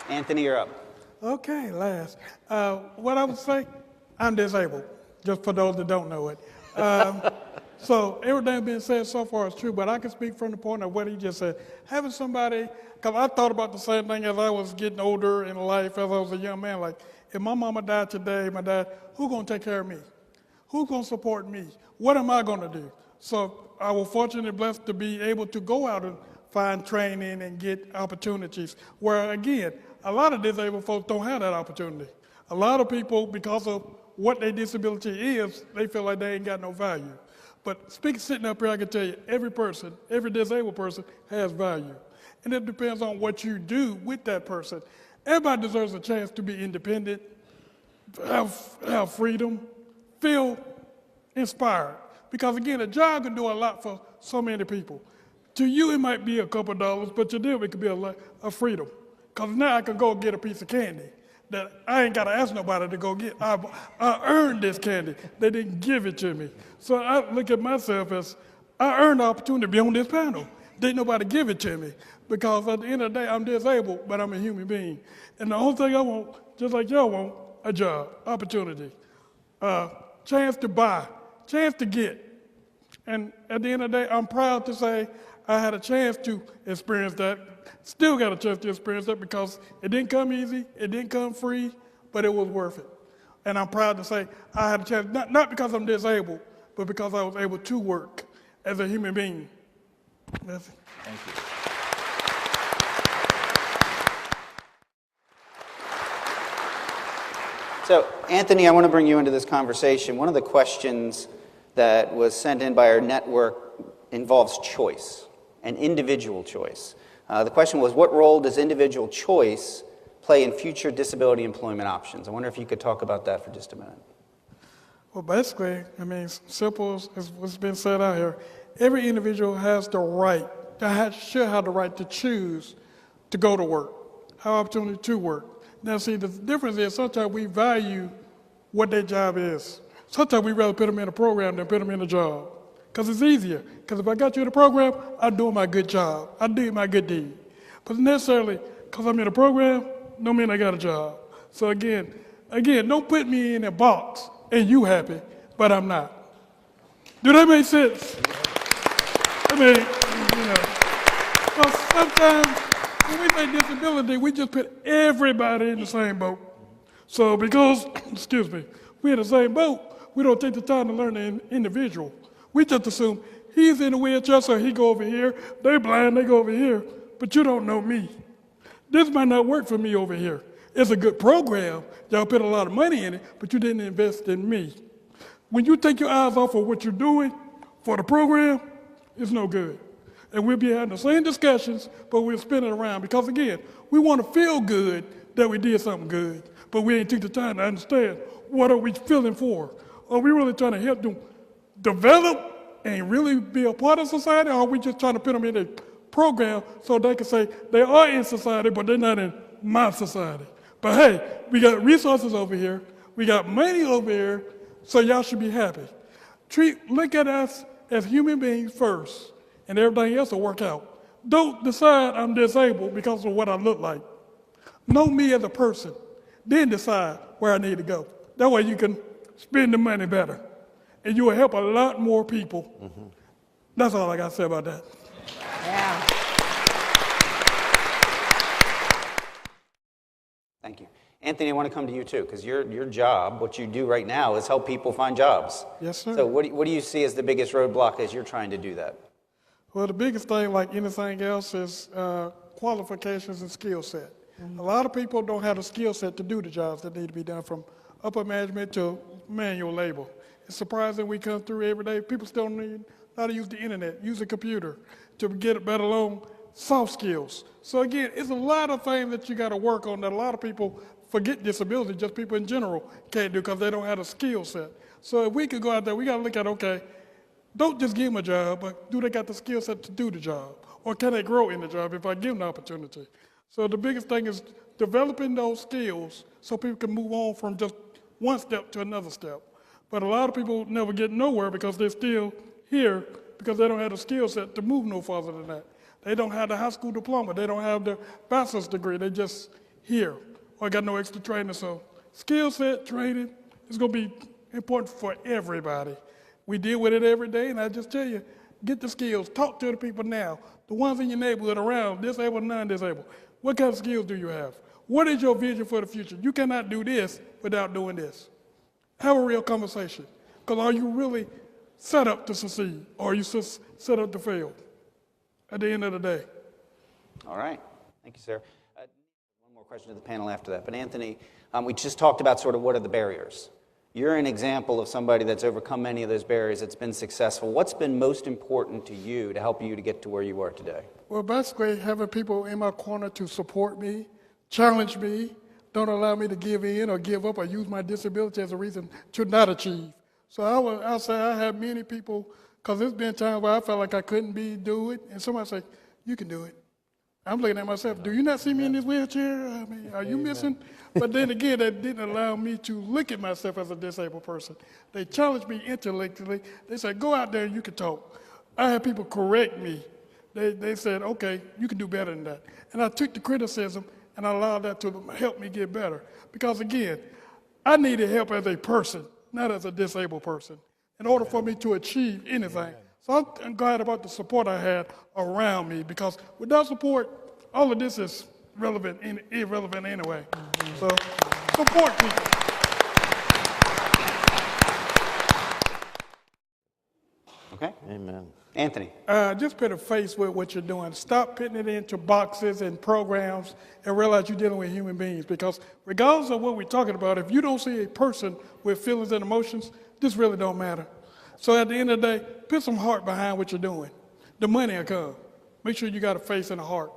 Anthony, you're up. Okay, last. What I would say, I'm disabled, just for those that don't know it. So everything being said so far is true, but I can speak from the point of what he just said. Having somebody, because I thought about the same thing as I was getting older in life, as I was a young man, like, if my mama died today, my dad, who's going to take care of me? Who's going to support me? What am I going to do? So I was fortunately blessed to be able to go out and find training and get opportunities where, again, a lot of disabled folks don't have that opportunity. A lot of people, because of what their disability is, they feel like they ain't got no value. But sitting up here, I can tell you, every person, every disabled person has value. And it depends on what you do with that person. Everybody deserves a chance to be independent, have freedom, feel inspired. Because again, a job can do a lot for so many people. To you, it might be a couple of dollars, but to them, it could be a freedom. Because now I can go get a piece of candy that I ain't got to ask nobody to go get. I earned this candy. They didn't give it to me. So I look at myself as I earned the opportunity to be on this panel. Didn't nobody give it to me. Because at the end of the day, I'm disabled, but I'm a human being. And the only thing I want, just like y'all want, a job, opportunity, chance to buy, chance to get. And at the end of the day, I'm proud to say I had a chance to experience that. Still got a chance to experience that because it didn't come easy, it didn't come free, but it was worth it. And I'm proud to say I had a chance, not because I'm disabled, but because I was able to work as a human being. That's it. Thank you. So, Anthony, I want to bring you into this conversation. One of the questions that was sent in by our network involves choice, and individual choice. The question was, what role does individual choice play in future disability employment options? I wonder if you could talk about that for just a minute. Well, basically, I mean, simple as what's been said out here, every individual has the right, should have the right to choose to go to work, have opportunity to work. Now, see, the difference is sometimes we value what their job is. Sometimes we rather put them in a program than put them in a job. Because it's easier. Because if I got you in a program, I'm doing my good job. I did my good deed. But necessarily, because I'm in a program, don't mean I got a job. So again, don't put me in a box and you happy, but I'm not. Do that make sense? I mean, you know, well, sometimes when we say disability, we just put everybody in the same boat. So because, excuse me, we're in the same boat, we don't take the time to learn the individual. We just assume he's in a wheelchair, so he go over here. They're blind, they go over here. But you don't know me. This might not work for me over here. It's a good program. Y'all put a lot of money in it, but you didn't invest in me. When you take your eyes off of what you're doing for the program, it's no good. And we'll be having the same discussions, but we'll spin it around. Because again, we want to feel good that we did something good, but we ain't took the time to understand what are we feeling for. Are we really trying to help them develop and really be a part of society, or are we just trying to put them in a program so they can say they are in society, but they're not in my society? But hey, we got resources over here, we got money over here, so y'all should be happy. Look at us as human beings first, and everything else will work out. Don't decide I'm disabled because of what I look like. Know me as a person, then decide where I need to go. That way you can spend the money better. And you will help a lot more people. Mm-hmm. That's all I got to say about that. Yeah. Thank you. Anthony, I want to come to you too, because your job, what you do right now, is help people find jobs. Yes, sir. So what do you see as the biggest roadblock as you're trying to do that? Well, the biggest thing, like anything else, is qualifications and skill set. Mm-hmm. A lot of people don't have the skill set to do the jobs that need to be done, from upper management to manual labor. It's surprising we come through every day. People still need how to use the internet, use a computer to get it, better along soft skills. So again, it's a lot of things that you got to work on that a lot of people forget disability, just people in general can't do because they don't have a skill set. So if we could go out there, we got to look at, okay, don't just give them a job, but do they got the skill set to do the job? Or can they grow in the job if I give them the opportunity? So the biggest thing is developing those skills so people can move on from just one step to another step. But a lot of people never get nowhere because they're still here because they don't have the skill set to move no farther than that. They don't have the high school diploma. They don't have the bachelor's degree. They're just here, or I got no extra training. So skill set training is going to be important for everybody. We deal with it every day, and I just tell you, get the skills. Talk to the people now, the ones in your neighborhood around, disabled, non-disabled. What kind of skills do you have? What is your vision for the future? You cannot do this without doing this. Have a real conversation. Because are you really set up to succeed, or are you set up to fail at the end of the day? All right. Thank you, sir. One more question to the panel after that. But Anthony, we just talked about sort of what are the barriers. You're an example of somebody that's overcome many of those barriers, that's been successful. What's been most important to you to help you to get to where you are today? Well, basically, having people in my corner to support me, challenge me, don't allow me to give in or give up or use my disability as a reason to not achieve. So I'll say I have many people, because there's been times where I felt like I couldn't do it, and somebody say, you can do it. I'm looking at myself, do you not see me in this wheelchair? I mean, are you missing? But then again, that didn't allow me to look at myself as a disabled person. They challenged me intellectually. They said, go out there and you can talk. I had people correct me. They said, okay, you can do better than that. And I took the criticism and I allowed that to help me get better. Because again, I needed help as a person, not as a disabled person, in order for me to achieve anything. So I'm glad about the support I had around me, because without support, all of this is irrelevant anyway. So support people. Okay. Amen. Anthony. Just put a face with what you're doing. Stop putting it into boxes and programs and realize you're dealing with human beings, because regardless of what we're talking about, if you don't see a person with feelings and emotions, this really don't matter. So at the end of the day, put some heart behind what you're doing. The money will come. Make sure you got a face and a heart.